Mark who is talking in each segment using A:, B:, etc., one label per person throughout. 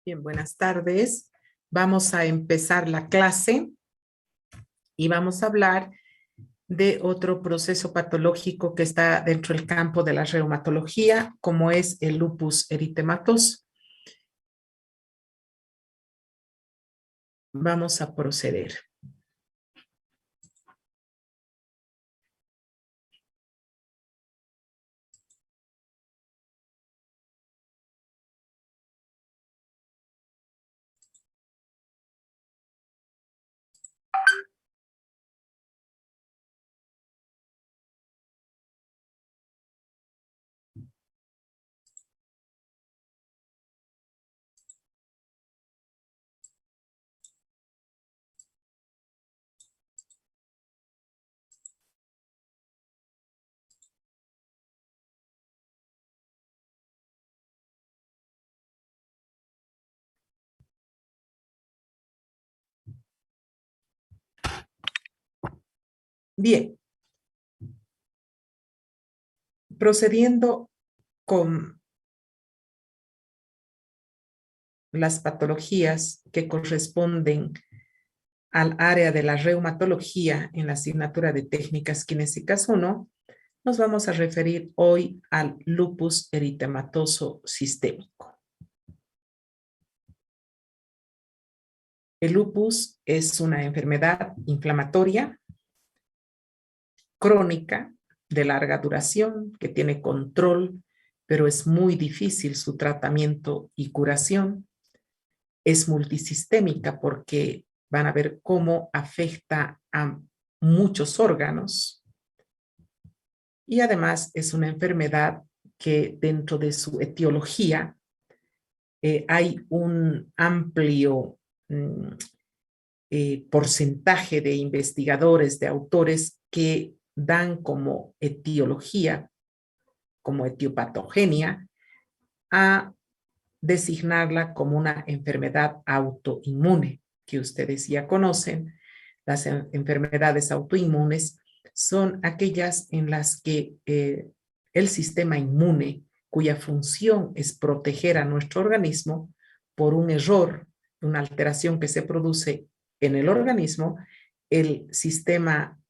A: Bien, buenas tardes. Vamos a empezar la clase y vamos a hablar de otro proceso patológico que está dentro del campo de la reumatología, como es el lupus eritematoso. Vamos a proceder. Bien, procediendo con las patologías que corresponden al área de la reumatología en la asignatura de técnicas kinésicas 1, Nos vamos a referir hoy al lupus eritematoso sistémico. El lupus es una enfermedad inflamatoria crónica de larga duración que tiene control, pero es muy difícil su tratamiento y curación. Es multisistémica porque van a ver cómo afecta a muchos órganos y además es una enfermedad que dentro de su etiología hay un amplio porcentaje de investigadores, de autores que dan como etiología, como etiopatogenia, a designarla como una enfermedad autoinmune, que ustedes ya conocen. Las enfermedades autoinmunes son aquellas en las que el sistema inmune, cuya función es proteger a nuestro organismo, por un error, una alteración que se produce en el organismo, el sistema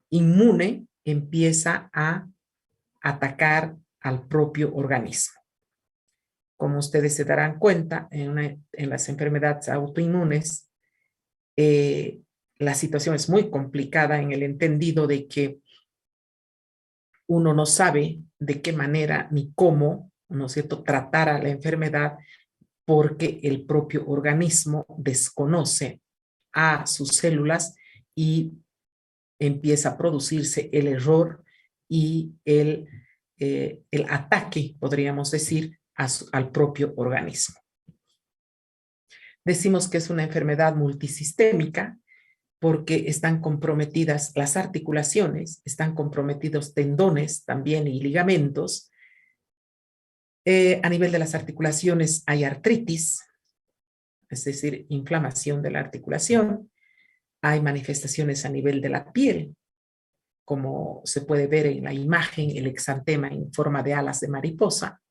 A: inmune empieza a atacar al propio organismo. Como ustedes se darán cuenta, en las enfermedades autoinmunes, la situación es muy complicada en el entendido de que uno no sabe de qué manera ni cómo, ¿no es cierto?, tratar a la enfermedad porque el propio organismo desconoce a sus células y empieza a producirse el error y el ataque, podríamos decir, al propio organismo. Decimos que es una enfermedad multisistémica porque están comprometidas las articulaciones, están comprometidos tendones también y ligamentos. A nivel de las articulaciones hay artritis, es decir, inflamación de la articulación. Hay manifestaciones a nivel de la piel, como se puede ver en la imagen, el exantema en forma de alas de mariposa.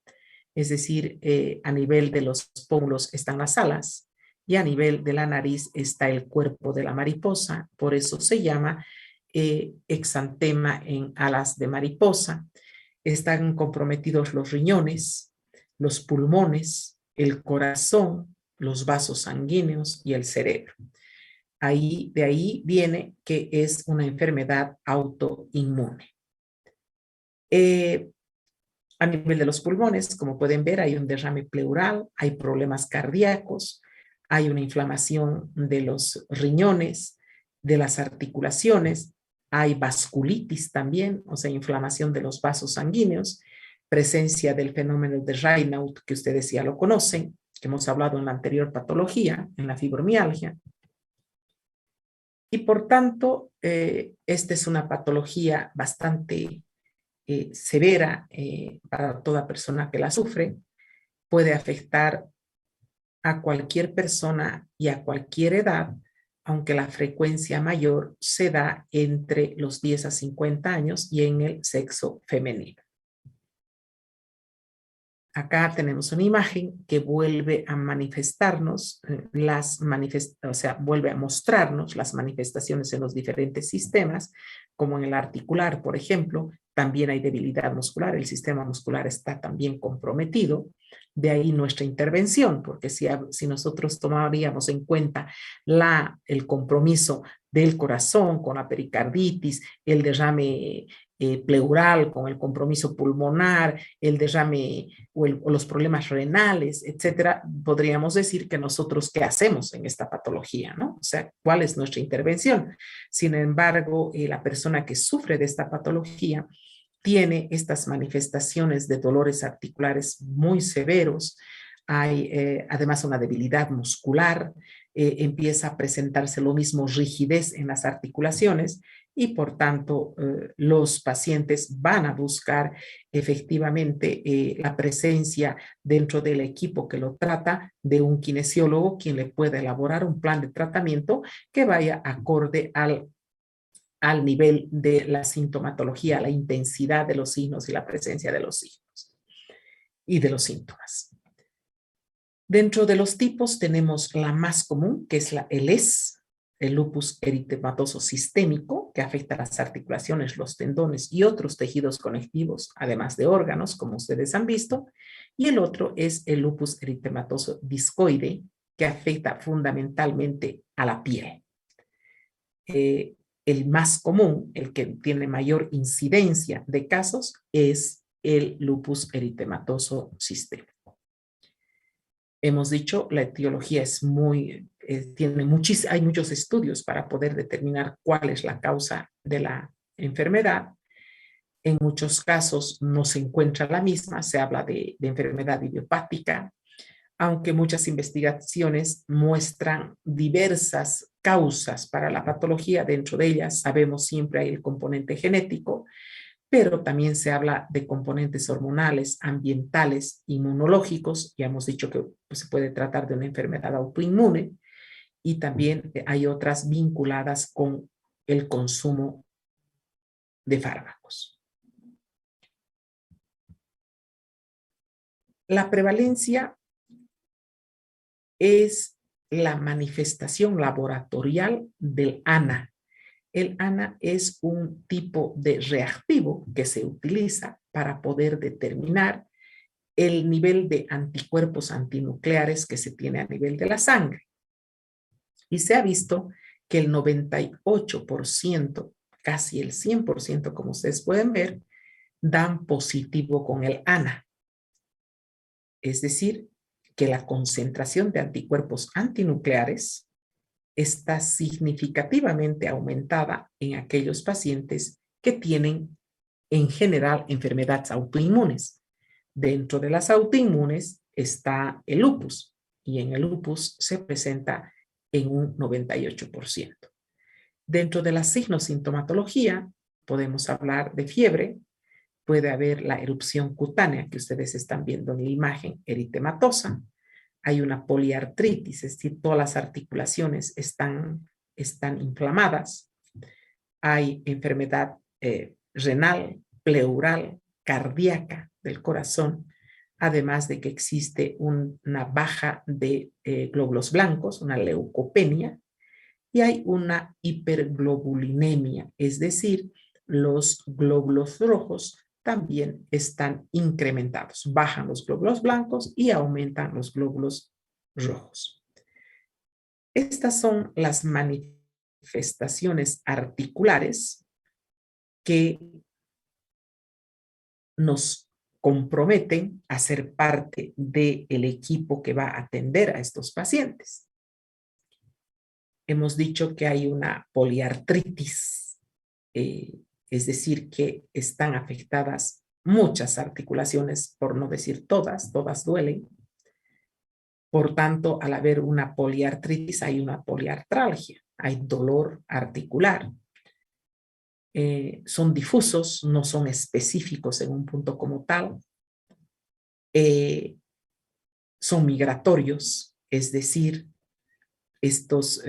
A: Es decir, a nivel de los pómulos están las alas y a nivel de la nariz está el cuerpo de la mariposa. Por eso se llama exantema en alas de mariposa. Están comprometidos los riñones, los pulmones, el corazón, los vasos sanguíneos y el cerebro. De ahí viene que es una enfermedad autoinmune. A nivel de los pulmones, como pueden ver, hay un derrame pleural, hay problemas cardíacos, hay una inflamación de los riñones, de las articulaciones, hay vasculitis también, o sea, inflamación de los vasos sanguíneos, presencia del fenómeno de Raynaud, que ustedes ya lo conocen, que hemos hablado en la anterior patología, en la fibromialgia. Y por tanto, esta es una patología bastante severa para toda persona que la sufre. Puede afectar a cualquier persona y a cualquier edad, aunque la frecuencia mayor se da entre los 10 a 50 años y en el sexo femenino. Acá tenemos una imagen que vuelve a manifestarnos vuelve a mostrarnos las manifestaciones en los diferentes sistemas, como en el articular, por ejemplo. También hay debilidad muscular, el sistema muscular está también comprometido. De ahí nuestra intervención, porque si nosotros tomaríamos en cuenta el compromiso del corazón con la pericarditis, el derrame pleural con el compromiso pulmonar, el derrame o los problemas renales, etcétera, podríamos decir que nosotros qué hacemos en esta patología, ¿no? O sea, ¿cuál es nuestra intervención? Sin embargo, la persona que sufre de esta patología tiene estas manifestaciones de dolores articulares muy severos. Hay además una debilidad muscular, empieza a presentarse lo mismo rigidez en las articulaciones y por tanto los pacientes van a buscar efectivamente la presencia dentro del equipo que lo trata de un kinesiólogo quien le pueda elaborar un plan de tratamiento que vaya acorde al nivel de la sintomatología, la intensidad de los signos y la presencia de los signos y de los síntomas. Dentro de los tipos tenemos la más común, que es el ES, el lupus eritematoso sistémico, que afecta las articulaciones, los tendones y otros tejidos conectivos, además de órganos, como ustedes han visto. Y el otro es el lupus eritematoso discoide, que afecta fundamentalmente a la piel. El más común, el que tiene mayor incidencia de casos, es el lupus eritematoso sistémico. Hemos dicho, la etiología es hay muchos estudios para poder determinar cuál es la causa de la enfermedad. En muchos casos no se encuentra la misma, se habla de enfermedad idiopática, aunque muchas investigaciones muestran diversas causas para la patología. Dentro de ellas sabemos siempre hay el componente genético, pero también se habla de componentes hormonales, ambientales, inmunológicos. Ya hemos dicho que pues, se puede tratar de una enfermedad autoinmune, y también hay otras vinculadas con el consumo de fármacos. La prevalencia es la manifestación laboratorial del ANA. El ANA es un tipo de reactivo que se utiliza para poder determinar el nivel de anticuerpos antinucleares que se tiene a nivel de la sangre. Y se ha visto que el 98%, casi el 100%, como ustedes pueden ver, dan positivo con el ANA. Es decir, que la concentración de anticuerpos antinucleares está significativamente aumentada en aquellos pacientes que tienen en general enfermedades autoinmunes. Dentro de las autoinmunes está el lupus, y en el lupus se presenta en un 98%. Dentro de la signosintomatología podemos hablar de fiebre, puede haber la erupción cutánea que ustedes están viendo en la imagen eritematosa, hay una poliartritis, es decir, todas las articulaciones están inflamadas, hay enfermedad renal, pleural, cardíaca del corazón, además de que existe una baja de glóbulos blancos, una leucopenia, y hay una hiperglobulinemia, es decir, los glóbulos rojos también están incrementados. Bajan los glóbulos blancos y aumentan los glóbulos rojos. Estas son las manifestaciones articulares que nos comprometen a ser parte del equipo que va a atender a estos pacientes. Hemos dicho que hay una poliartritis, es decir, que están afectadas muchas articulaciones, por no decir todas duelen. Por tanto, al haber una poliartritis hay una poliartralgia, hay dolor articular. Son difusos, no son específicos en un punto como tal. Son migratorios, es decir, estos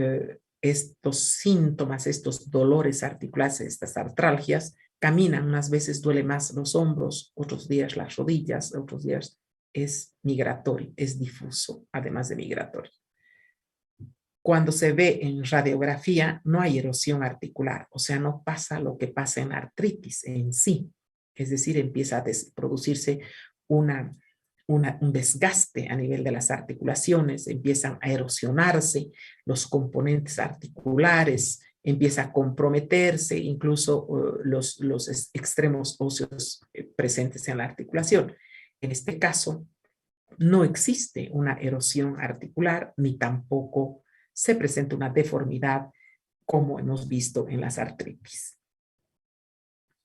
A: síntomas, estos dolores articulares, estas artralgias, caminan, unas veces duele más los hombros, otros días las rodillas, otros días es migratorio, es difuso, además de migratorio. Cuando se ve en radiografía, no hay erosión articular, o sea, no pasa lo que pasa en artritis en sí, es decir, empieza a producirse un desgaste a nivel de las articulaciones, empiezan a erosionarse los componentes articulares, empieza a comprometerse incluso los extremos óseos presentes en la articulación. En este caso, no existe una erosión articular ni tampoco se presenta una deformidad como hemos visto en las artritis.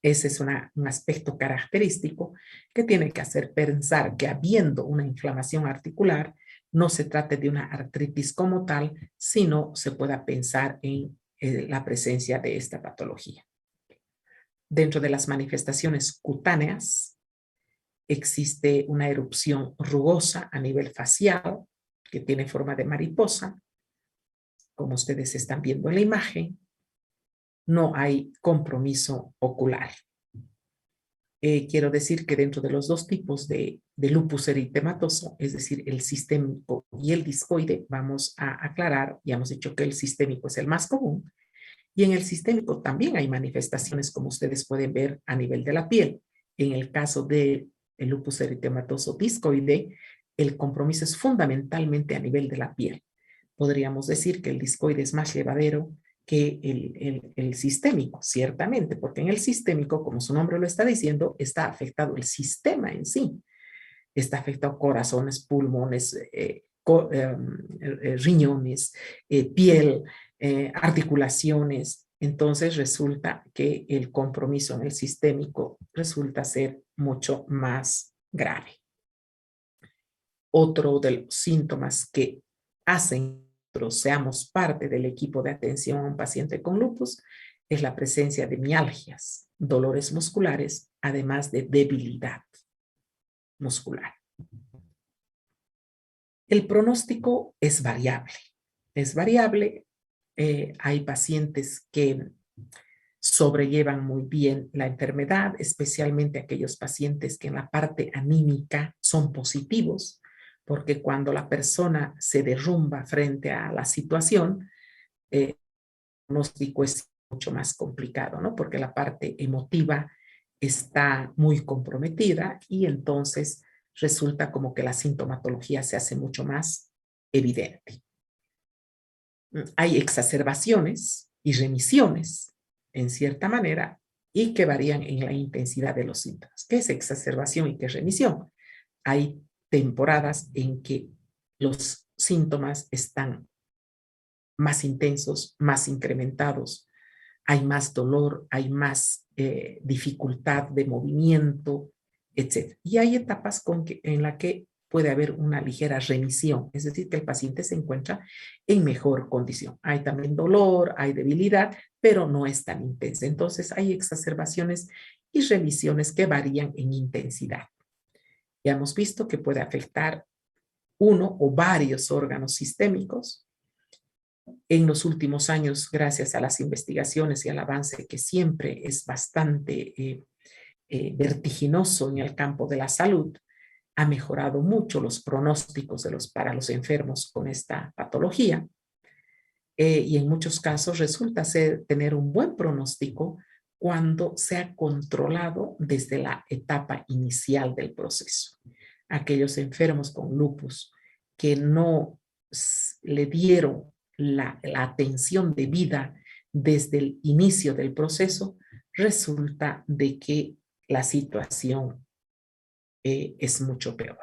A: Ese es un aspecto característico que tiene que hacer pensar que habiendo una inflamación articular, no se trate de una artritis como tal, sino se pueda pensar en la presencia de esta patología. Dentro de las manifestaciones cutáneas, existe una erupción rugosa a nivel facial que tiene forma de mariposa, como ustedes están viendo en la imagen. No hay compromiso ocular. Quiero decir que dentro de los dos tipos de lupus eritematoso, es decir, el sistémico y el discoide, vamos a aclarar, ya hemos dicho que el sistémico es el más común, y en el sistémico también hay manifestaciones, como ustedes pueden ver, a nivel de la piel. En el caso del lupus eritematoso discoide, el compromiso es fundamentalmente a nivel de la piel. Podríamos decir que el discoide es más llevadero que el sistémico, ciertamente, porque en el sistémico, como su nombre lo está diciendo, está afectado el sistema en sí. Está afectado corazones, pulmones, riñones, piel, articulaciones. Entonces resulta que el compromiso en el sistémico resulta ser mucho más grave. Otro de los síntomas que hacen que seamos parte del equipo de atención a un paciente con lupus es la presencia de mialgias, dolores musculares, además de debilidad muscular. El pronóstico es variable. Es variable. Hay pacientes que sobrellevan muy bien la enfermedad, especialmente aquellos pacientes que en la parte anímica son positivos, porque cuando la persona se derrumba frente a la situación, el pronóstico es mucho más complicado, ¿no? Porque la parte emotiva está muy comprometida y entonces resulta como que la sintomatología se hace mucho más evidente. Hay exacerbaciones y remisiones, en cierta manera, y que varían en la intensidad de los síntomas. ¿Qué es exacerbación y qué es remisión? Hay temporadas en que los síntomas están más intensos, más incrementados, hay más dolor, hay más dificultad de movimiento, etc. Y hay etapas en las que puede haber una ligera remisión, es decir, que el paciente se encuentra en mejor condición. Hay también dolor, hay debilidad, pero no es tan intensa. Entonces hay exacerbaciones y remisiones que varían en intensidad. Ya hemos visto que puede afectar uno o varios órganos sistémicos. En los últimos años, gracias a las investigaciones y al avance que siempre es bastante vertiginoso en el campo de la salud, ha mejorado mucho los pronósticos para los enfermos con esta patología y en muchos casos resulta tener un buen pronóstico cuando se ha controlado desde la etapa inicial del proceso. Aquellos enfermos con lupus que no le dieron la atención debida desde el inicio del proceso, resulta de que la situación es mucho peor.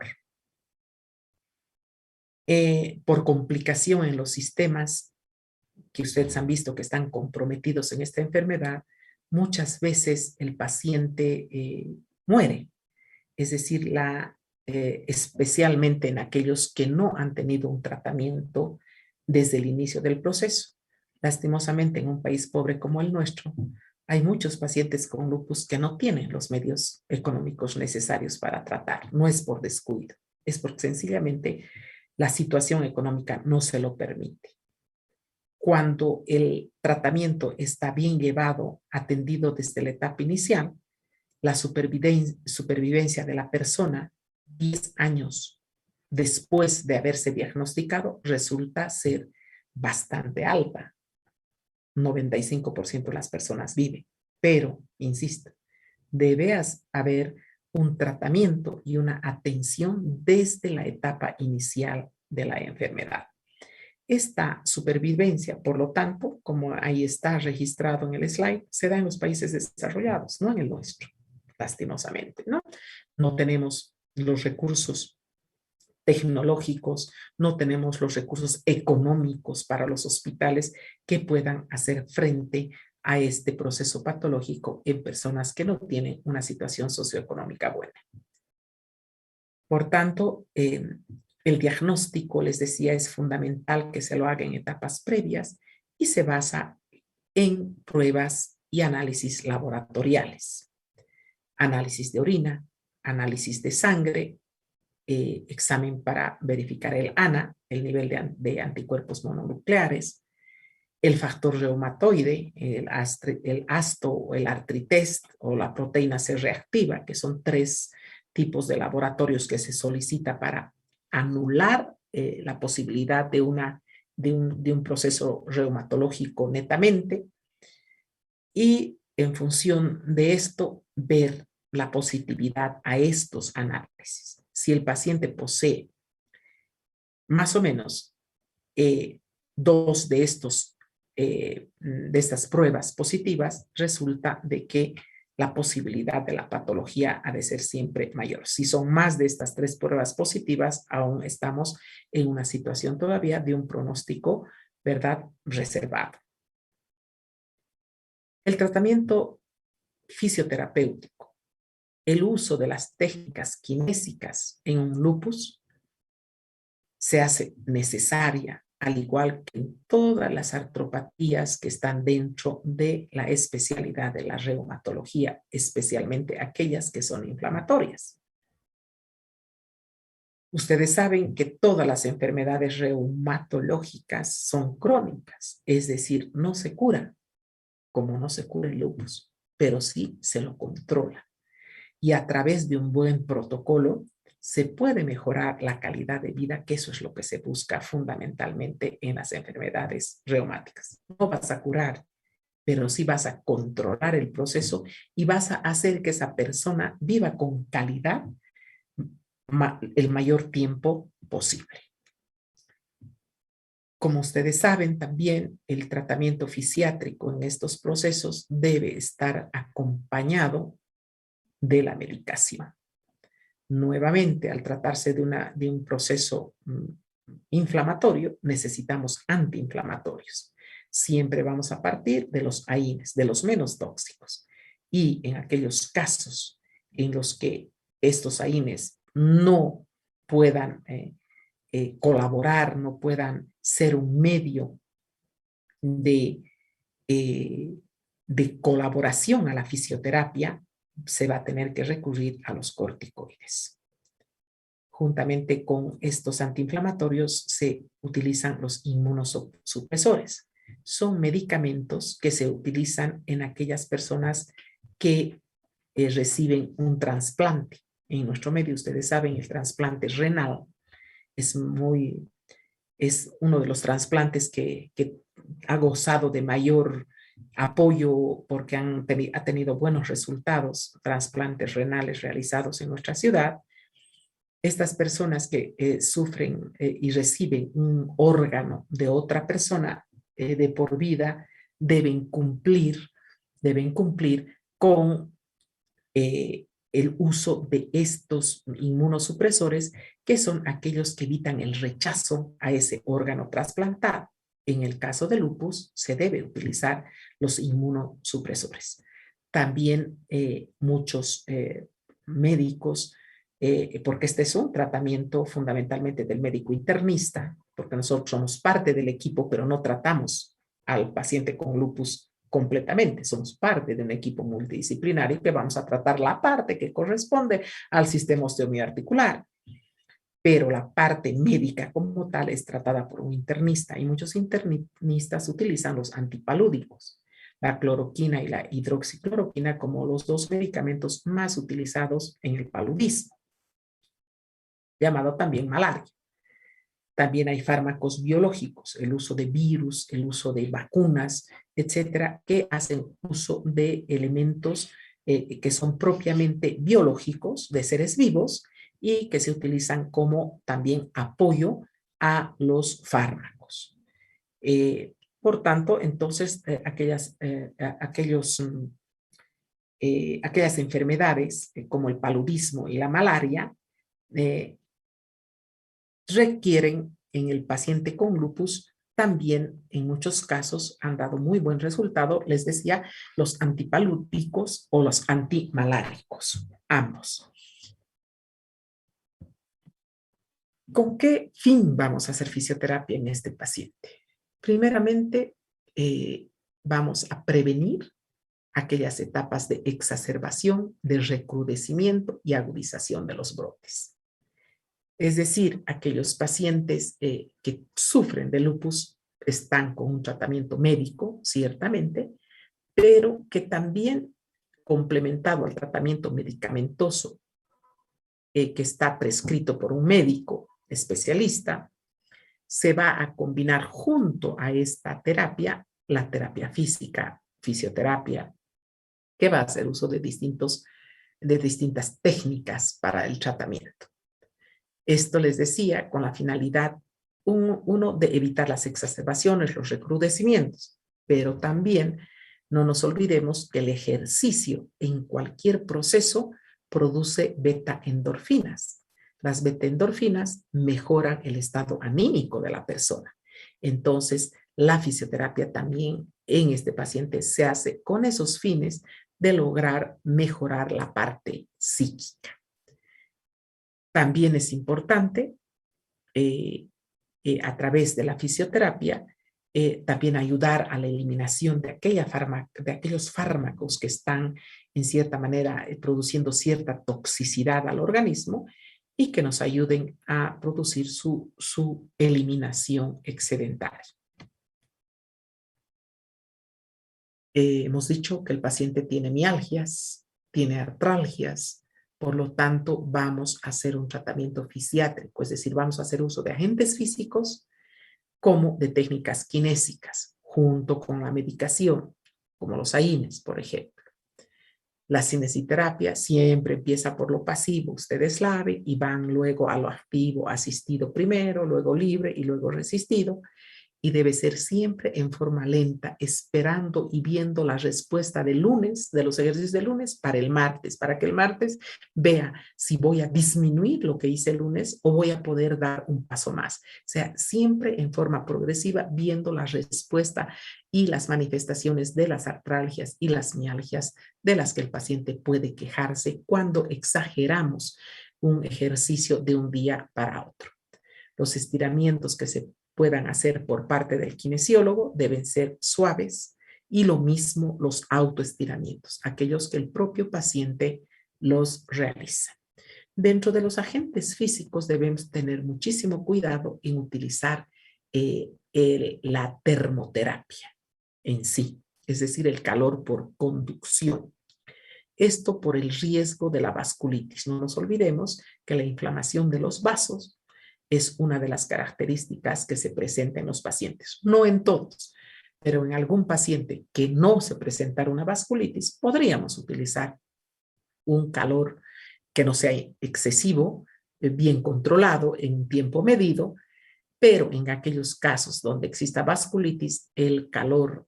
A: Por complicación en los sistemas que ustedes han visto que están comprometidos en esta enfermedad, muchas veces el paciente muere. Es decir, especialmente en aquellos que no han tenido un tratamiento desde el inicio del proceso. Lastimosamente, en un país pobre como el nuestro, hay muchos pacientes con lupus que no tienen los medios económicos necesarios para tratar. No es por descuido, es porque sencillamente la situación económica no se lo permite. Cuando el tratamiento está bien llevado, atendido desde la etapa inicial, la supervivencia de la persona 10 años después de haberse diagnosticado resulta ser bastante alta. 95% de las personas viven, pero, insisto, debe haber un tratamiento y una atención desde la etapa inicial de la enfermedad. Esta supervivencia, por lo tanto, como ahí está registrado en el slide, se da en los países desarrollados, no en el nuestro, lastimosamente, ¿no? No tenemos los recursos tecnológicos, no tenemos los recursos económicos para los hospitales que puedan hacer frente a este proceso patológico en personas que no tienen una situación socioeconómica buena. Por tanto, el diagnóstico, les decía, es fundamental que se lo haga en etapas previas y se basa en pruebas y análisis laboratoriales. Análisis de orina, análisis de sangre, examen para verificar el ANA, el nivel de anticuerpos mononucleares, el factor reumatoide, el ASTO o el artritest o la proteína C reactiva, que son 3 tipos de laboratorios que se solicita para anular la posibilidad de un proceso reumatológico netamente, y en función de esto ver la positividad a estos análisis. Si el paciente posee más o menos 2 de estas pruebas positivas, resulta de que la posibilidad de la patología ha de ser siempre mayor. Si son más de estas 3 pruebas positivas, aún estamos en una situación todavía de un pronóstico, ¿verdad?, reservado. El tratamiento fisioterapéutico, el uso de las técnicas kinésicas en un lupus se hace necesaria, al igual que en todas las artropatías que están dentro de la especialidad de la reumatología, especialmente aquellas que son inflamatorias. Ustedes saben que todas las enfermedades reumatológicas son crónicas, es decir, no se curan, como no se cura el lupus, pero sí se lo controla. Y a través de un buen protocolo se puede mejorar la calidad de vida, que eso es lo que se busca fundamentalmente en las enfermedades reumáticas. No vas a curar, pero sí vas a controlar el proceso y vas a hacer que esa persona viva con calidad el mayor tiempo posible. Como ustedes saben, también el tratamiento fisiátrico en estos procesos debe estar acompañado de la medicación. Nuevamente, al tratarse de un proceso inflamatorio, necesitamos antiinflamatorios. Siempre vamos a partir de los AINES, de los menos tóxicos. Y en aquellos casos en los que estos AINES no puedan colaborar, no puedan ser un medio de, eh, de colaboración a la fisioterapia, se va a tener que recurrir a los corticoides. Juntamente con estos antiinflamatorios se utilizan los inmunosupresores. Son medicamentos que se utilizan en aquellas personas que reciben un trasplante. En nuestro medio, ustedes saben, el trasplante renal es uno de los trasplantes que ha gozado de mayor apoyo porque ha tenido buenos resultados, trasplantes renales realizados en nuestra ciudad. Estas personas que sufren y reciben un órgano de otra persona de por vida deben cumplir con el uso de estos inmunosupresores, que son aquellos que evitan el rechazo a ese órgano trasplantado. En el caso de lupus, se debe utilizar los inmunosupresores. También muchos médicos, porque este es un tratamiento fundamentalmente del médico internista, porque nosotros somos parte del equipo, pero no tratamos al paciente con lupus completamente. Somos parte de un equipo multidisciplinario que vamos a tratar la parte que corresponde al sistema osteomiarticular. Pero la parte médica como tal es tratada por un internista y muchos internistas utilizan los antipalúdicos, la cloroquina y la hidroxicloroquina como los 2 medicamentos más utilizados en el paludismo, llamado también malaria. También hay fármacos biológicos, el uso de virus, el uso de vacunas, etcétera, que hacen uso de elementos que son propiamente biológicos de seres vivos y que se utilizan como también apoyo a los fármacos. Por tanto, entonces, aquellas enfermedades como el paludismo y la malaria requieren en el paciente con lupus también, en muchos casos, han dado muy buen resultado, les decía, los antipalúdicos o los antimaláricos, ambos. ¿Con qué fin vamos a hacer fisioterapia en este paciente? Primeramente, vamos a prevenir aquellas etapas de exacerbación, de recrudecimiento y agudización de los brotes. Es decir, aquellos pacientes que sufren de lupus están con un tratamiento médico, ciertamente, pero que también complementado al tratamiento medicamentoso que está prescrito por un médico especialista, se va a combinar junto a esta terapia la terapia física, fisioterapia, que va a hacer uso de distintas técnicas para el tratamiento. Esto les decía con la finalidad, uno, de evitar las exacerbaciones, los recrudecimientos, pero también no nos olvidemos que el ejercicio en cualquier proceso produce beta-endorfinas. Las beta-endorfinas mejoran el estado anímico de la persona. Entonces, la fisioterapia también en este paciente se hace con esos fines de lograr mejorar la parte psíquica. También es importante, a través de la fisioterapia, también ayudar a la eliminación de aquellos fármacos que están, en cierta manera, produciendo cierta toxicidad al organismo y que nos ayuden a producir su eliminación excedentaria. Hemos dicho que el paciente tiene mialgias, tiene artralgias, por lo tanto vamos a hacer un tratamiento fisiátrico, es decir, vamos a hacer uso de agentes físicos como de técnicas kinésicas, junto con la medicación, como los AINES, por ejemplo. La cinesiterapia siempre empieza por lo pasivo, ustedes saben, y van luego a lo activo, asistido primero, luego libre y luego resistido, y debe ser siempre en forma lenta, esperando y viendo la respuesta del lunes, de los ejercicios del lunes, para el martes, para que el martes vea si voy a disminuir lo que hice el lunes o voy a poder dar un paso más. O sea, siempre en forma progresiva, viendo la respuesta y las manifestaciones de las artralgias y las mialgias de las que el paciente puede quejarse cuando exageramos un ejercicio de un día para otro. Los estiramientos que se puedan hacer por parte del kinesiólogo deben ser suaves y lo mismo los autoestiramientos, aquellos que el propio paciente los realiza. Dentro de los agentes físicos debemos tener muchísimo cuidado en utilizar la termoterapia en sí, es decir, el calor por conducción. Esto por el riesgo de la vasculitis. No nos olvidemos que la inflamación de los vasos es una de las características que se presenta en los pacientes. No en todos, pero en algún paciente que no se presentara una vasculitis, podríamos utilizar un calor que no sea excesivo, bien controlado, en un tiempo medido, pero en aquellos casos donde exista vasculitis, el calor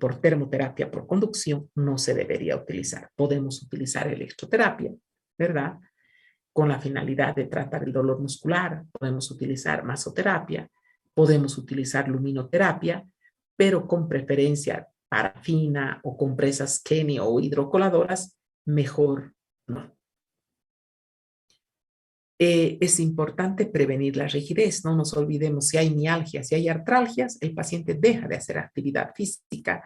A: por termoterapia, por conducción, no se debería utilizar. Podemos utilizar electroterapia, ¿verdad? Con la finalidad de tratar el dolor muscular, podemos utilizar masoterapia, podemos utilizar luminoterapia, pero con preferencia parafina o compresas Kenny o hidrocoladoras, mejor no. Es importante prevenir la rigidez, no nos olvidemos, si hay mialgias, si hay artralgias, el paciente deja de hacer actividad física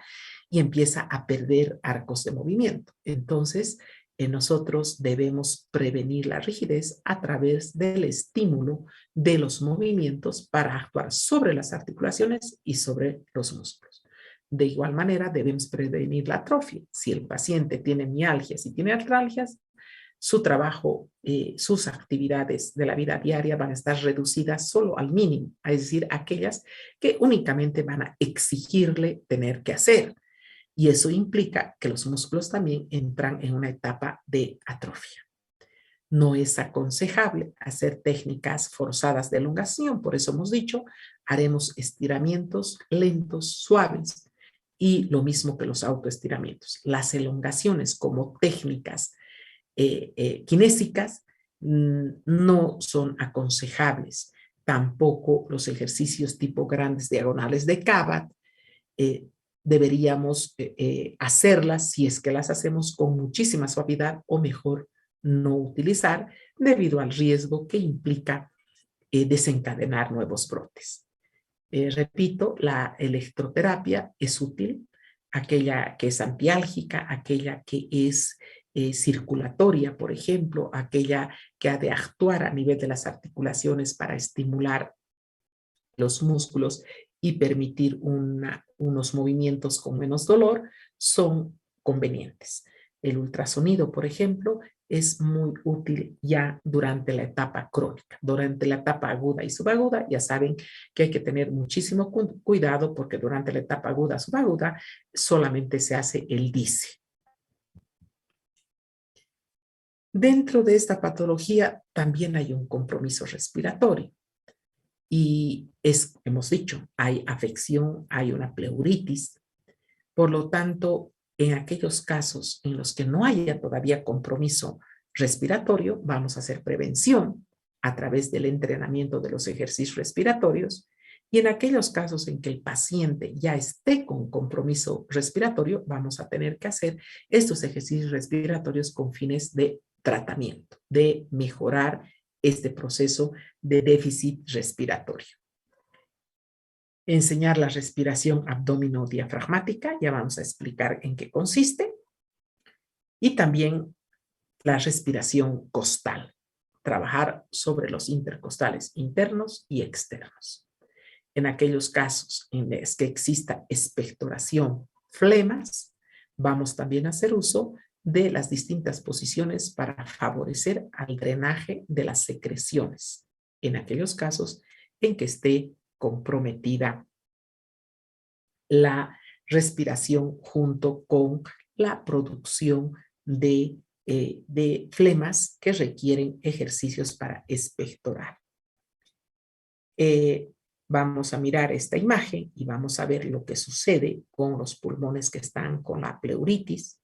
A: y empieza a perder arcos de movimiento. Entonces, nosotros debemos prevenir la rigidez a través del estímulo de los movimientos para actuar sobre las articulaciones y sobre los músculos. De igual manera, debemos prevenir la atrofia. Si el paciente tiene mialgias y tiene artralgias, su trabajo, sus actividades de la vida diaria van a estar reducidas solo al mínimo, es decir, aquellas que únicamente van a exigirle tener que hacer. Y eso implica que los músculos también entran en una etapa de atrofia. No es aconsejable hacer técnicas forzadas de elongación, por eso hemos dicho, haremos estiramientos lentos, suaves, y lo mismo que los autoestiramientos. Las elongaciones como técnicas kinésicas no son aconsejables. Tampoco los ejercicios tipo grandes diagonales de Cabot. Deberíamos hacerlas si es que las hacemos con muchísima suavidad o mejor no utilizar debido al riesgo que implica desencadenar nuevos brotes. Repito, la electroterapia es útil, aquella que es antiálgica, aquella que es circulatoria, por ejemplo, aquella que ha de actuar a nivel de las articulaciones para estimular los músculos y permitir unos movimientos con menos dolor son convenientes. El ultrasonido, por ejemplo, es muy útil ya durante la etapa crónica. Durante la etapa aguda y subaguda, ya saben que hay que tener muchísimo cuidado porque durante la etapa aguda, subaguda, solamente se hace el DICE. Dentro de esta patología también hay un compromiso respiratorio. Y hemos dicho, hay afección, hay una pleuritis. Por lo tanto, en aquellos casos en los que no haya todavía compromiso respiratorio, vamos a hacer prevención a través del entrenamiento de los ejercicios respiratorios. Y en aquellos casos en que el paciente ya esté con compromiso respiratorio, vamos a tener que hacer estos ejercicios respiratorios con fines de tratamiento, de mejorar este proceso de déficit respiratorio. Enseñar la respiración abdomino-diafragmática, ya vamos a explicar en qué consiste. Y también la respiración costal, trabajar sobre los intercostales internos y externos. En aquellos casos en los que exista expectoración, flemas, vamos también a hacer uso de las distintas posiciones para favorecer al drenaje de las secreciones, en aquellos casos en que esté comprometida la respiración junto con la producción de flemas que requieren ejercicios para expectorar. Vamos a mirar esta imagen y vamos a ver lo que sucede con los pulmones que están con la pleuritis.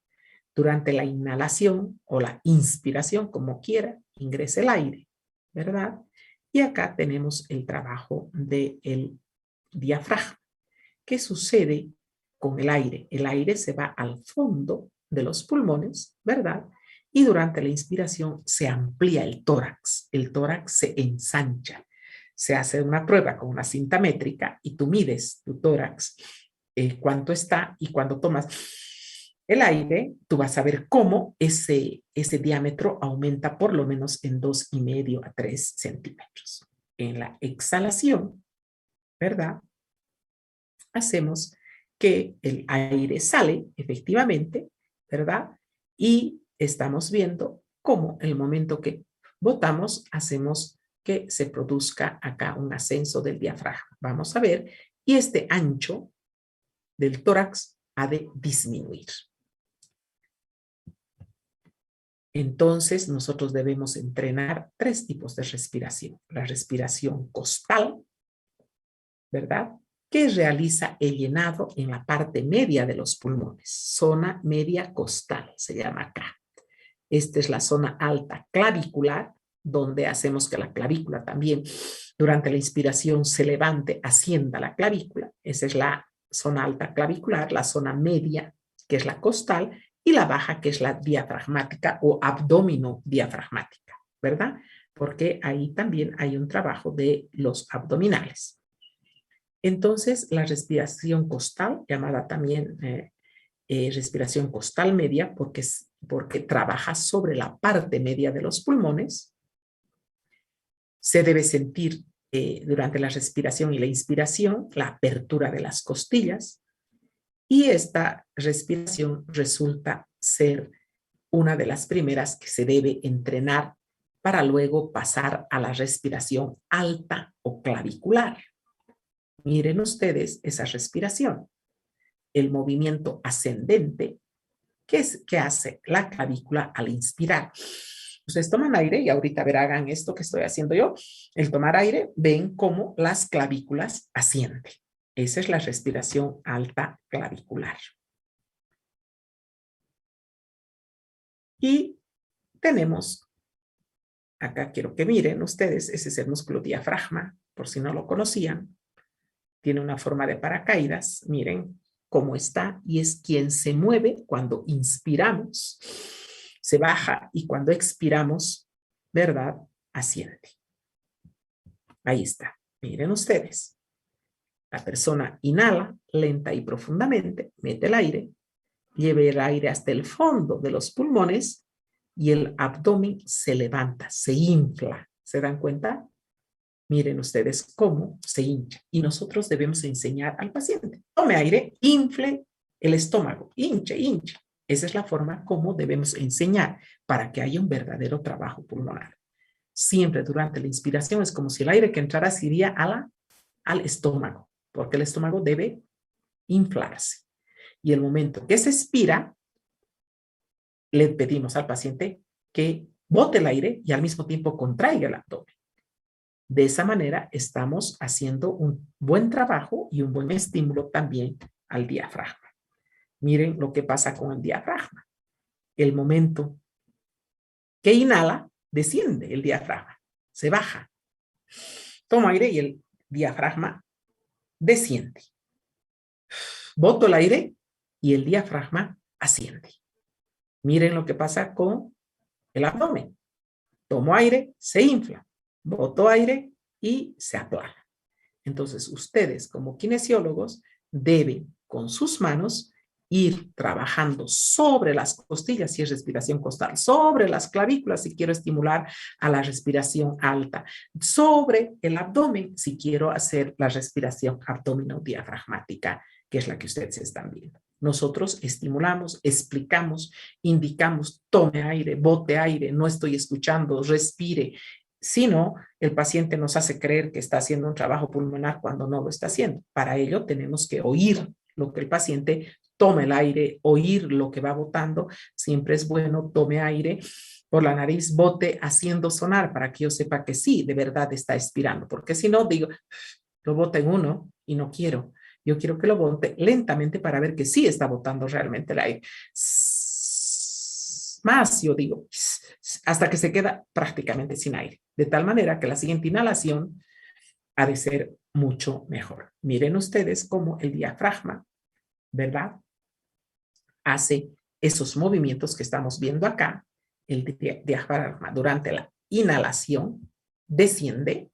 A: Durante la inhalación o la inspiración, como quiera, ingresa el aire, ¿verdad? Y acá tenemos el trabajo del diafragma. ¿Qué sucede con el aire? El aire se va al fondo de los pulmones, ¿verdad? Y durante la inspiración se amplía el tórax se ensancha. Se hace una prueba con una cinta métrica y tú mides tu tórax, cuánto está, y cuando tomas el aire, tú vas a ver cómo ese diámetro aumenta por lo menos en 2,5 a 3 centímetros. En la exhalación, ¿verdad? Hacemos que el aire sale efectivamente, ¿verdad? Y estamos viendo cómo en el momento que botamos, hacemos que se produzca acá un ascenso del diafragma. Vamos a ver, y este ancho del tórax ha de disminuir. Entonces, nosotros debemos entrenar 3 tipos de respiración. La respiración costal, ¿verdad?, que realiza el llenado en la parte media de los pulmones, zona media costal, se llama acá. Esta es la zona alta clavicular, donde hacemos que la clavícula también, durante la inspiración, se levante, ascienda la clavícula. Esa es la zona alta clavicular, la zona media, que es la costal, y la baja, que es la diafragmática o abdomino-diafragmática, ¿verdad? Porque ahí también hay un trabajo de los abdominales. Entonces, la respiración costal, llamada también respiración costal media, porque trabaja sobre la parte media de los pulmones, se debe sentir durante la respiración y la inspiración la apertura de las costillas, y esta respiración resulta ser una de las primeras que se debe entrenar para luego pasar a la respiración alta o clavicular. Miren ustedes esa respiración, el movimiento ascendente que hace la clavícula al inspirar. Ustedes toman aire y ahorita verán esto que estoy haciendo yo. El tomar aire, ven cómo las clavículas ascienden. Esa es la respiración alta clavicular. Y tenemos, acá quiero que miren ustedes, ese es el músculo diafragma, por si no lo conocían. Tiene una forma de paracaídas, miren cómo está, y es quien se mueve cuando inspiramos, se baja, y cuando expiramos, ¿verdad?, asciende. Ahí está, miren ustedes. La persona inhala lenta y profundamente, mete el aire, lleva el aire hasta el fondo de los pulmones y el abdomen se levanta, se infla. ¿Se dan cuenta? miren ustedes cómo se hincha. Y nosotros debemos enseñar al paciente. Tome aire, infle el estómago, hinche, hinche. Esa es la forma como debemos enseñar para que haya un verdadero trabajo pulmonar. Siempre durante la inspiración es como si el aire que entrara se iría al estómago, porque el estómago debe inflarse. Y el momento que se expira, le pedimos al paciente que bote el aire y al mismo tiempo contraiga el abdomen. De esa manera estamos haciendo un buen trabajo y un buen estímulo también al diafragma. Miren lo que pasa con el diafragma. El momento que inhala, desciende el diafragma, se baja. Tomo aire y el diafragma desciende. Boto el aire y el diafragma asciende. Miren lo que pasa con el abdomen. Tomo aire, se infla. Boto aire y se aplana. Entonces, ustedes como kinesiólogos deben con sus manos ir trabajando sobre las costillas si es respiración costal, sobre las clavículas si quiero estimular a la respiración alta, sobre el abdomen si quiero hacer la respiración abdominodiafragmática, que es la que ustedes están viendo. Nosotros estimulamos, explicamos, indicamos, tome aire, bote aire, no estoy escuchando, respire. Si no, el paciente nos hace creer que está haciendo un trabajo pulmonar cuando no lo está haciendo. Para ello tenemos que oír lo que el paciente tome el aire, oír lo que va botando. Siempre es bueno, tome aire por la nariz, bote haciendo sonar para que yo sepa que sí, de verdad está expirando. Porque si no, digo, lo bota en uno y no quiero. Yo quiero que lo bote lentamente para ver que sí está botando realmente el aire. Más, yo digo, hasta que se queda prácticamente sin aire. De tal manera que la siguiente inhalación ha de ser mucho mejor. Miren ustedes cómo el diafragma, ¿verdad? Hace esos movimientos que estamos viendo acá. El diafragma durante la inhalación desciende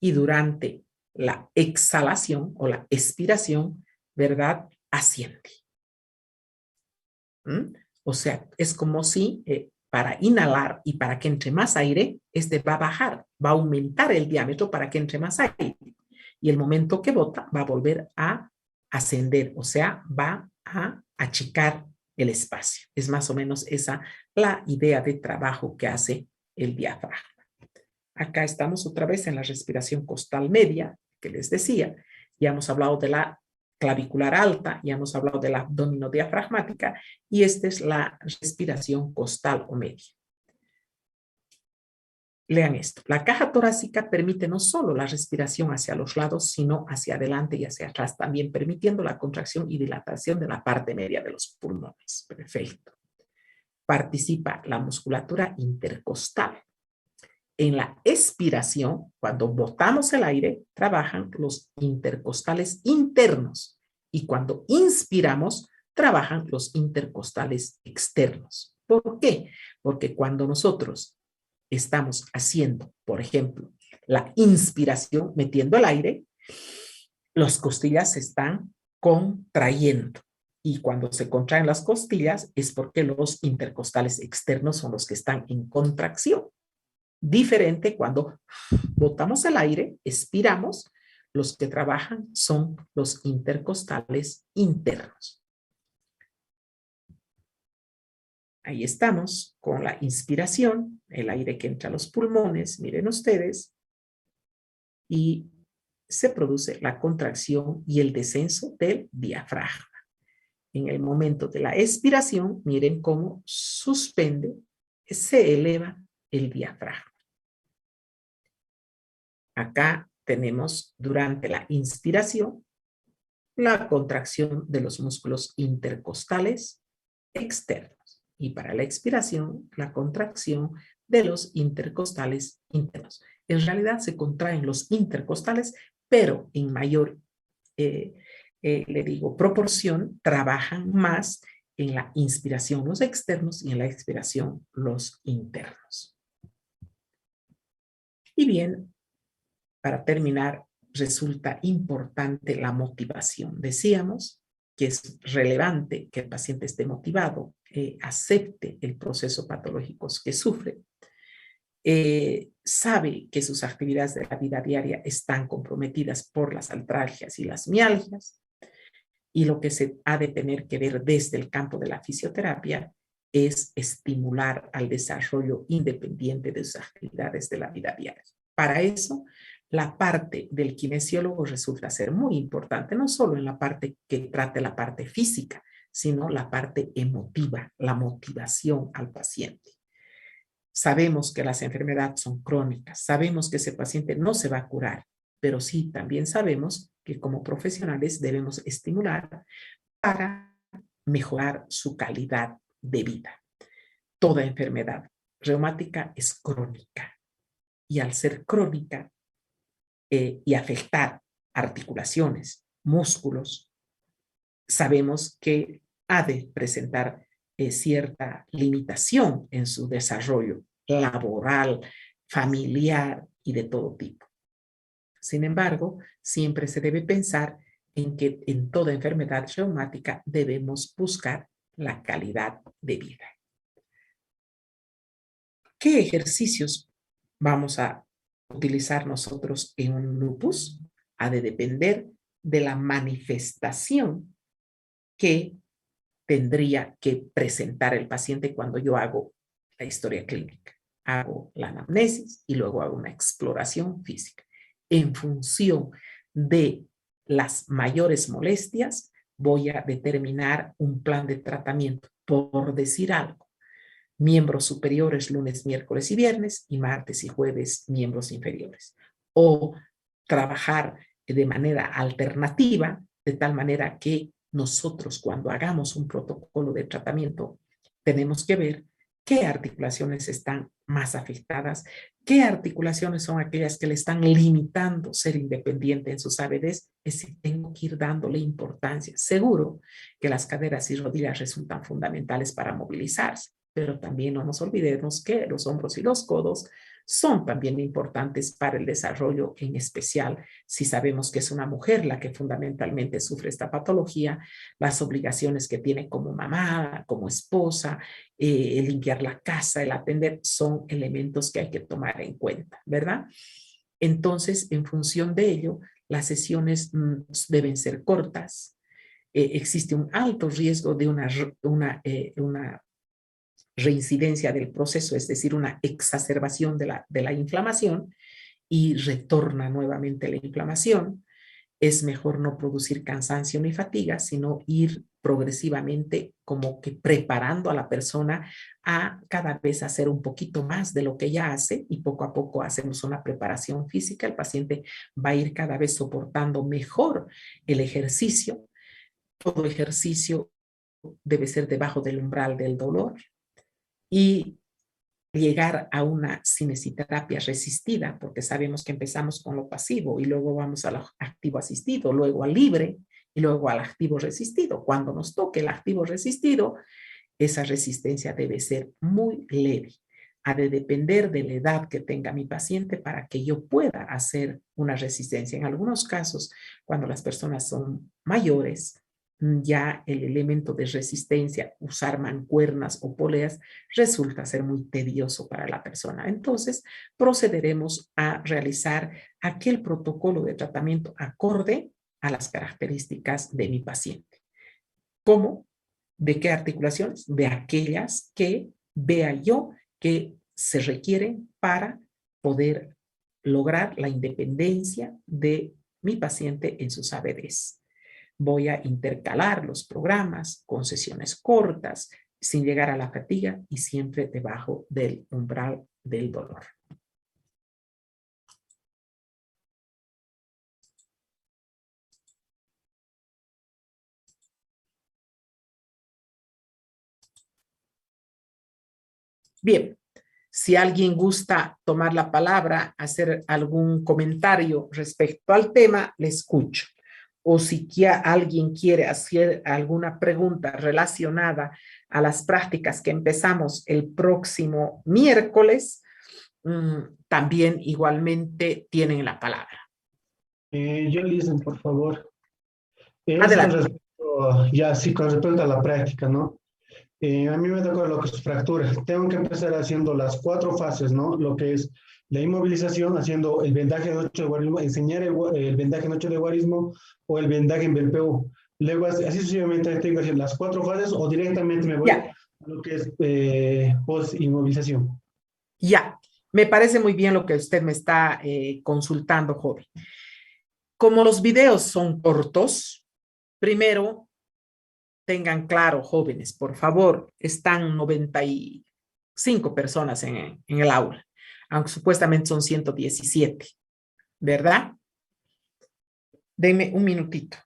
A: y durante la exhalación o la expiración, ¿verdad? Asciende. O sea, es como si para inhalar y para que entre más aire, este va a bajar, va a aumentar el diámetro para que entre más aire. Y el momento que bota va a volver a ascender, o sea, va a achicar el espacio. Es más o menos esa la idea de trabajo que hace el diafragma. Acá estamos otra vez en la respiración costal media, que les decía. Ya hemos hablado de la clavicular alta, ya hemos hablado de la abdominodiafragmática, y esta es la respiración costal o media. Lean esto. La caja torácica permite no solo la respiración hacia los lados, sino hacia adelante y hacia atrás, también permitiendo la contracción y dilatación de la parte media de los pulmones. Perfecto. Participa la musculatura intercostal. En la expiración, cuando botamos el aire, trabajan los intercostales internos y cuando inspiramos, trabajan los intercostales externos. ¿Por qué? Porque cuando nosotros estamos haciendo, por ejemplo, la inspiración, metiendo el aire, las costillas se están contrayendo. Y cuando se contraen las costillas es porque los intercostales externos son los que están en contracción. Diferente cuando botamos el aire, expiramos, los que trabajan son los intercostales internos. Ahí estamos con la inspiración, el aire que entra a los pulmones, miren ustedes, y se produce la contracción y el descenso del diafragma. En el momento de la expiración, miren cómo suspende, se eleva el diafragma. Acá tenemos durante la inspiración la contracción de los músculos intercostales externos y para la expiración la contracción de los intercostales internos. En realidad se contraen los intercostales, pero en mayor, le digo, proporción, trabajan más en la inspiración los externos y en la expiración los internos. Y bien, para terminar, resulta importante la motivación. Decíamos que es relevante que el paciente esté motivado, acepte el proceso patológico que sufre. sabe que sus actividades de la vida diaria están comprometidas por las artralgias y las mialgias, y lo que se ha de tener que ver desde el campo de la fisioterapia es estimular al desarrollo independiente de sus actividades de la vida diaria. Para eso, la parte del kinesiólogo resulta ser muy importante, no solo en la parte que trate la parte física, sino la parte emotiva, la motivación al paciente. Sabemos que las enfermedades son crónicas, sabemos que ese paciente no se va a curar, pero sí también sabemos que como profesionales debemos estimular para mejorar su calidad de vida. Toda enfermedad reumática es crónica y al ser crónica y afectar articulaciones, músculos, sabemos que ha de presentar cierta limitación en su desarrollo laboral, familiar y de todo tipo. Sin embargo, siempre se debe pensar en que en toda enfermedad reumática debemos buscar la calidad de vida. ¿Qué ejercicios vamos a utilizar nosotros en un lupus? Ha de depender de la manifestación que tendría que presentar el paciente cuando yo hago la historia clínica. Hago la anamnesis y luego hago una exploración física. En función de las mayores molestias, voy a determinar un plan de tratamiento, por decir algo. Miembros superiores lunes, miércoles y viernes, y martes y jueves miembros inferiores. O trabajar de manera alternativa, de tal manera que nosotros cuando hagamos un protocolo de tratamiento tenemos que ver qué articulaciones están más afectadas, qué articulaciones son aquellas que le están limitando ser independiente en sus ABDs, es decir, tengo que ir dándole importancia. Seguro que las caderas y rodillas resultan fundamentales para movilizarse, pero también no nos olvidemos que los hombros y los codos son también importantes para el desarrollo, en especial si sabemos que es una mujer la que fundamentalmente sufre esta patología, las obligaciones que tiene como mamá, como esposa, el limpiar la casa, el atender, son elementos que hay que tomar en cuenta, ¿verdad? Entonces, en función de ello, las sesiones deben ser cortas. Existe un alto riesgo de una reincidencia del proceso, es decir, una exacerbación de la inflamación y retorna nuevamente la inflamación. Es mejor no producir cansancio ni fatiga, sino ir progresivamente como que preparando a la persona a cada vez hacer un poquito más de lo que ella hace y poco a poco hacemos una preparación física. El paciente va a ir cada vez soportando mejor el ejercicio. Todo ejercicio debe ser debajo del umbral del dolor y llegar a una cinesiterapia resistida, porque sabemos que empezamos con lo pasivo y luego vamos al activo asistido, luego al libre y luego al activo resistido. Cuando nos toque el activo resistido, esa resistencia debe ser muy leve. Ha de depender de la edad que tenga mi paciente para que yo pueda hacer una resistencia. En algunos casos, cuando las personas son mayores, ya el elemento de resistencia, usar mancuernas o poleas, resulta ser muy tedioso para la persona. Entonces, procederemos a realizar aquel protocolo de tratamiento acorde a las características de mi paciente. ¿Cómo? ¿De qué articulaciones? De aquellas que vea yo que se requieren para poder lograr la independencia de mi paciente en sus ABDs. Voy a intercalar los programas con sesiones cortas, sin llegar a la fatiga y siempre debajo del umbral del dolor. Bien, si alguien gusta tomar la palabra, hacer algún comentario respecto al tema, le escucho. O si alguien quiere hacer alguna pregunta relacionada a las prácticas que empezamos el próximo miércoles, también igualmente tienen la palabra.
B: Yo, Listen, por favor. Es con
A: Adelante.
B: respecto, ya sí, con respecto a la práctica, ¿no? A mí me toca lo que es fractura. Tengo que empezar haciendo las 4 fases, ¿no? Lo que es la inmovilización, haciendo el vendaje de 8 de guarismo, enseñar el vendaje en 8 de guarismo o el vendaje en BLPU. Luego, así sucesivamente, tengo que hacer las 4 fases o directamente me voy
A: Ya,
B: a lo que es post-inmovilización.
A: ya. Me parece muy bien lo que usted me está consultando, joven. Como los videos son cortos, primero tengan claro, jóvenes, por favor, están 95 personas en el aula, aunque supuestamente son 117, ¿verdad? Denme un minutito.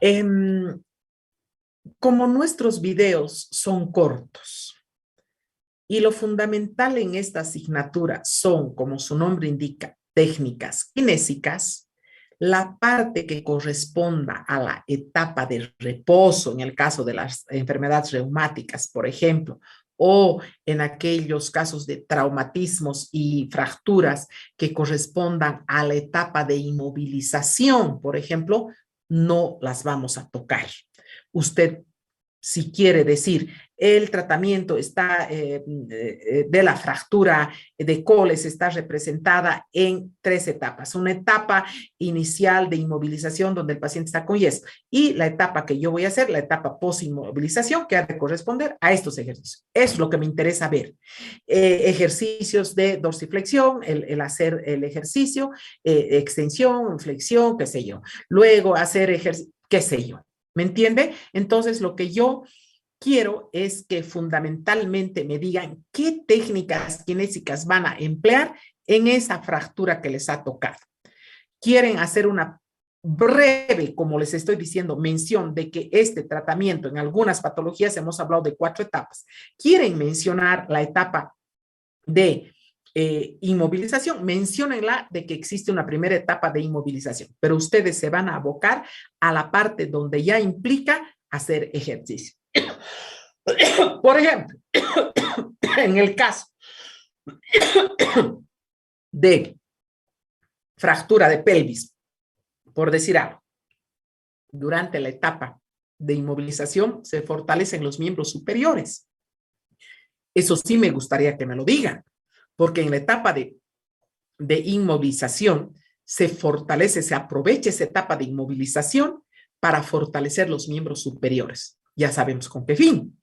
A: Em, como nuestros videos son cortos y lo fundamental en esta asignatura son, como su nombre indica, técnicas kinésicas, la parte que corresponda a la etapa de reposo, en el caso de las enfermedades reumáticas, por ejemplo, o en aquellos casos de traumatismos y fracturas que correspondan a la etapa de inmovilización, por ejemplo, no las vamos a tocar. Usted, si quiere decir, el tratamiento está de la fractura de Coles está representada en 3 etapas. Una etapa inicial de inmovilización donde el paciente está con yeso y la etapa que yo voy a hacer, la etapa post-inmovilización, que ha de corresponder a estos ejercicios. Eso es lo que me interesa ver. Ejercicios de dorsiflexión, el hacer el ejercicio, extensión, flexión, qué sé yo. Luego hacer ejercicio, qué sé yo. ¿Me entiende? Entonces, lo que yo quiero es que fundamentalmente me digan qué técnicas kinésicas van a emplear en esa fractura que les ha tocado. Quieren hacer una breve, como les estoy diciendo, mención de que este tratamiento en algunas patologías hemos hablado de 4 etapas. Quieren mencionar la etapa de inmovilización, menciónenla de que existe una primera etapa de inmovilización, pero ustedes se van a abocar a la parte donde ya implica hacer ejercicio. Por ejemplo, en el caso de fractura de pelvis, por decir algo, durante la etapa de inmovilización se fortalecen los miembros superiores. Eso sí me gustaría que me lo digan, porque en la etapa de inmovilización se fortalece, se aprovecha esa etapa de inmovilización para fortalecer los miembros superiores. Ya sabemos con qué fin.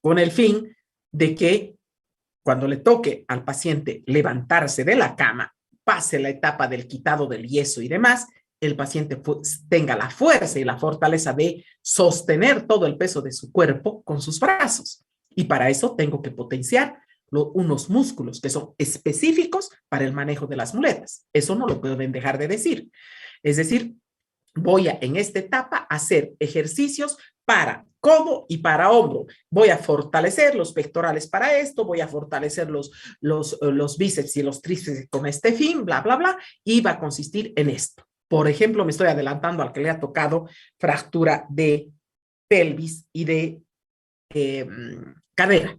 A: Con el fin de que cuando le toque al paciente levantarse de la cama, pase la etapa del quitado del yeso y demás, el paciente tenga la fuerza y la fortaleza de sostener todo el peso de su cuerpo con sus brazos. Y para eso tengo que potenciar unos músculos que son específicos para el manejo de las muletas. Eso no lo pueden dejar de decir. Es decir, voy a en esta etapa hacer ejercicios para codo y para hombro. Voy a fortalecer los pectorales para esto, voy a fortalecer los bíceps y los tríceps con este fin, bla, bla, bla, y va a consistir en esto. Por ejemplo, me estoy adelantando al que le ha tocado fractura de pelvis y de cadera.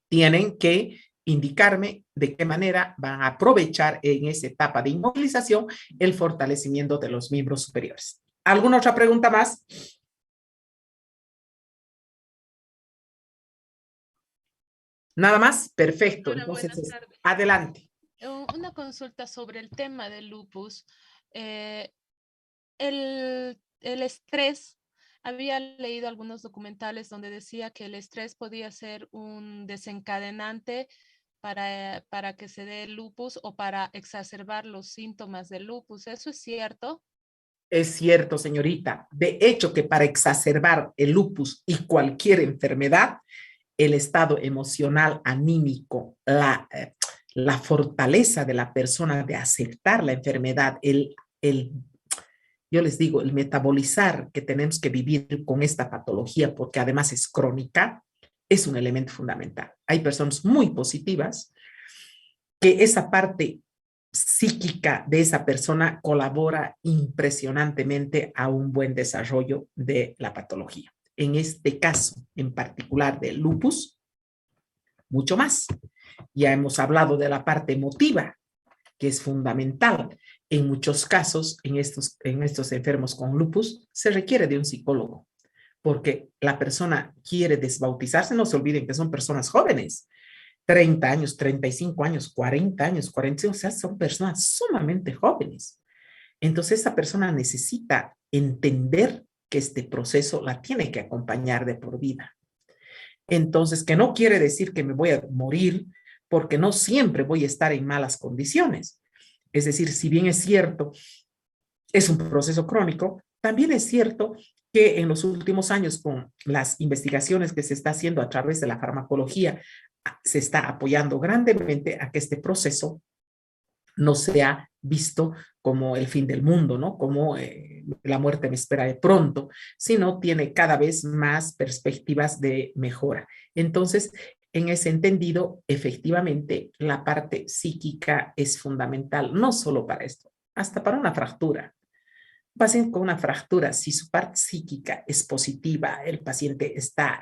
A: Tienen que indicarme de qué manera van a aprovechar en esa etapa de inmovilización el fortalecimiento de los miembros superiores. ¿Alguna otra pregunta más? Nada más, perfecto.
C: Hola,
A: Entonces,
C: buenas tardes.
A: adelante.
C: Una consulta sobre el tema del lupus. Eh, el estrés, había leído algunos documentales donde decía que el estrés podía ser un desencadenante para que se dé el lupus o para exacerbar los síntomas del lupus. ¿Eso es cierto?
A: Es cierto, señorita. De hecho, que para exacerbar el lupus y cualquier enfermedad, el estado emocional, anímico, la fortaleza de la persona de aceptar la enfermedad, el yo les digo, el metabolizar que tenemos que vivir con esta patología, porque además es crónica, es un elemento fundamental. Hay personas muy positivas que esa parte psíquica de esa persona colabora impresionantemente a un buen desarrollo de la patología. En este caso en particular del lupus, mucho más. Ya hemos hablado de la parte emotiva, que es fundamental. En muchos casos, en estos enfermos con lupus, se requiere de un psicólogo, porque la persona quiere desbautizarse. No se olviden que son personas jóvenes, 30 años, 35 años, 40 años, 45, o sea, son personas sumamente jóvenes. Entonces, esa persona necesita entender que este proceso la tiene que acompañar de por vida. Entonces, que no quiere decir que me voy a morir, porque no siempre voy a estar en malas condiciones. Es decir, si bien es cierto, es un proceso crónico, también es cierto que en los últimos años, con las investigaciones que se está haciendo a través de la farmacología, se está apoyando grandemente a que este proceso no sea visto como el fin del mundo, ¿no? Como la muerte me espera de pronto, sino tiene cada vez más perspectivas de mejora. Entonces, en ese entendido, efectivamente, la parte psíquica es fundamental, no solo para esto, hasta para una fractura. Un paciente con una fractura, si su parte psíquica es positiva, el paciente está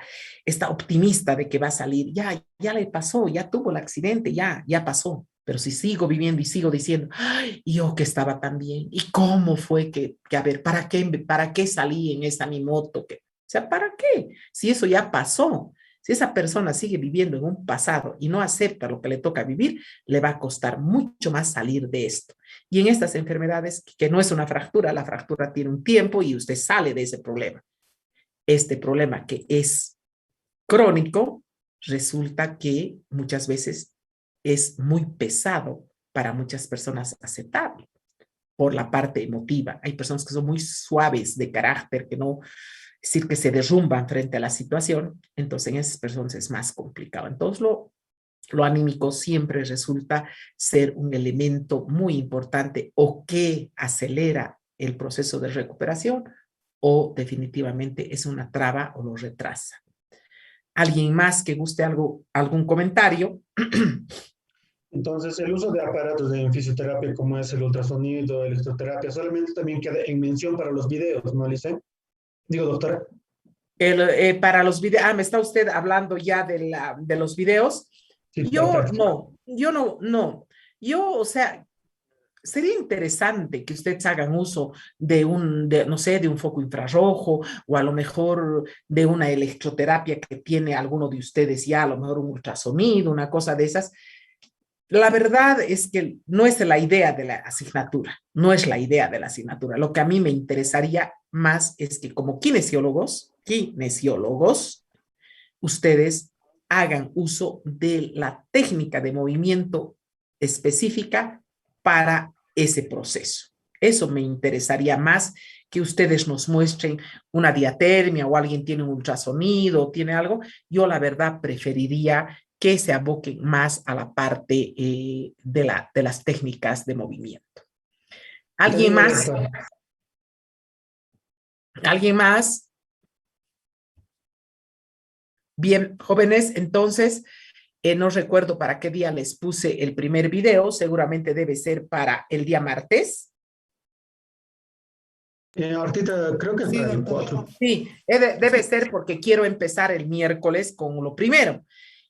A: optimista de que va a salir, ya le pasó, ya tuvo el accidente, ya pasó. Pero si sigo viviendo y sigo diciendo, ay, yo que estaba tan bien, ¿y cómo fue que a ver, ¿para qué salí en esa mi moto? O sea, ¿para qué? Si eso ya pasó, si esa persona sigue viviendo en un pasado y no acepta lo que le toca vivir, le va a costar mucho más salir de esto. Y en estas enfermedades, que no es una fractura, la fractura tiene un tiempo y usted sale de ese problema. Este problema que es crónico, resulta que muchas veces es muy pesado para muchas personas aceptarlo por la parte emotiva. Hay personas que son muy suaves de carácter, que no, es decir, que se derrumban frente a la situación, entonces en esas personas es más complicado. Entonces lo anímico siempre resulta ser un elemento muy importante o que acelera el proceso de recuperación o definitivamente es una traba o lo retrasa. ¿Alguien más que guste algún comentario?
B: Entonces, el uso de aparatos en fisioterapia como es el ultrasonido, electroterapia, solamente también queda en mención para los videos, ¿no, Alice? Digo, doctora.
A: Para los videos, me está usted hablando ya de los videos.
B: Sí,
A: Yo
B: perfecto.
A: no. O sea, sería interesante que ustedes hagan uso no sé, de un foco infrarrojo o a lo mejor de una electroterapia que tiene alguno de ustedes ya, a lo mejor un ultrasonido, una cosa de esas. La verdad es que no es la idea de la asignatura, no es la idea de la asignatura. Lo que a mí me interesaría más es que como kinesiólogos, ustedes hagan uso de la técnica de movimiento específica para ese proceso. Eso me interesaría más que ustedes nos muestren una diatermia o alguien tiene un ultrasonido o tiene algo. Yo la verdad preferiría que se aboquen más a la parte de las técnicas de movimiento. ¿Alguien
B: Entendido,
A: más?
B: doctora.
A: ¿Alguien más? Bien, jóvenes, entonces, no recuerdo para qué día les puse el primer video, seguramente debe ser para el día martes.
B: Ahorita creo que es
A: Sí,
B: para el
A: doctor.
B: 4.
A: Sí, debe ser porque quiero empezar el miércoles con lo primero,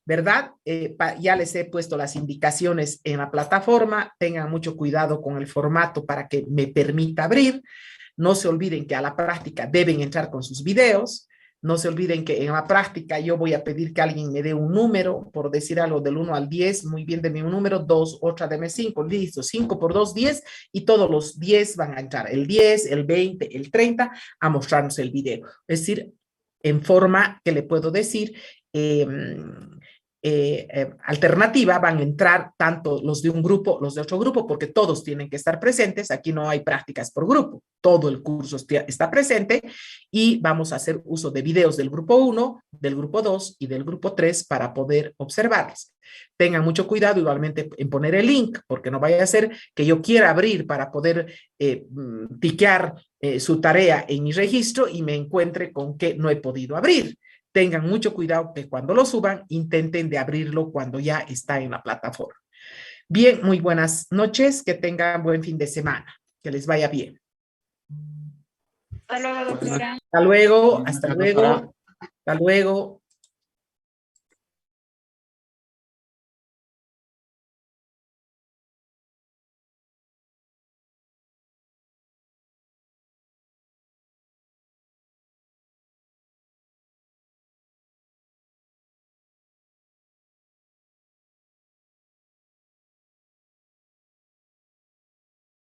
A: ¿verdad? Ya les he puesto las indicaciones en la plataforma, tengan mucho cuidado con el formato para que me permita abrir. No se olviden que a la práctica deben entrar con sus videos. No se olviden que en la práctica yo voy a pedir que alguien me dé un número, por decir algo del 1 al 10, muy bien, deme un número, 2, otra deme 5, listo, 5 por 2, 10, y todos los 10 van a entrar, el 10, el 20, el 30, a mostrarnos el video. Es decir, en forma que le puedo decir, alternativa van a entrar tanto los de un grupo, los de otro grupo, porque todos tienen que estar presentes. Aquí no hay prácticas por grupo, todo el curso está presente y vamos a hacer uso de videos del grupo 1, del grupo 2 y del grupo 3 para poder observarlos. Tengan mucho cuidado igualmente en poner el link, porque no vaya a ser que yo quiera abrir para poder tiquear su tarea en mi registro y me encuentre con que no he podido abrir. Tengan mucho cuidado que cuando lo suban, intenten de abrirlo cuando ya está en la plataforma. Bien, muy buenas noches, que tengan buen fin de semana, que les vaya bien.
D: Hasta luego, doctora.
A: Hasta luego, hasta luego, hasta luego.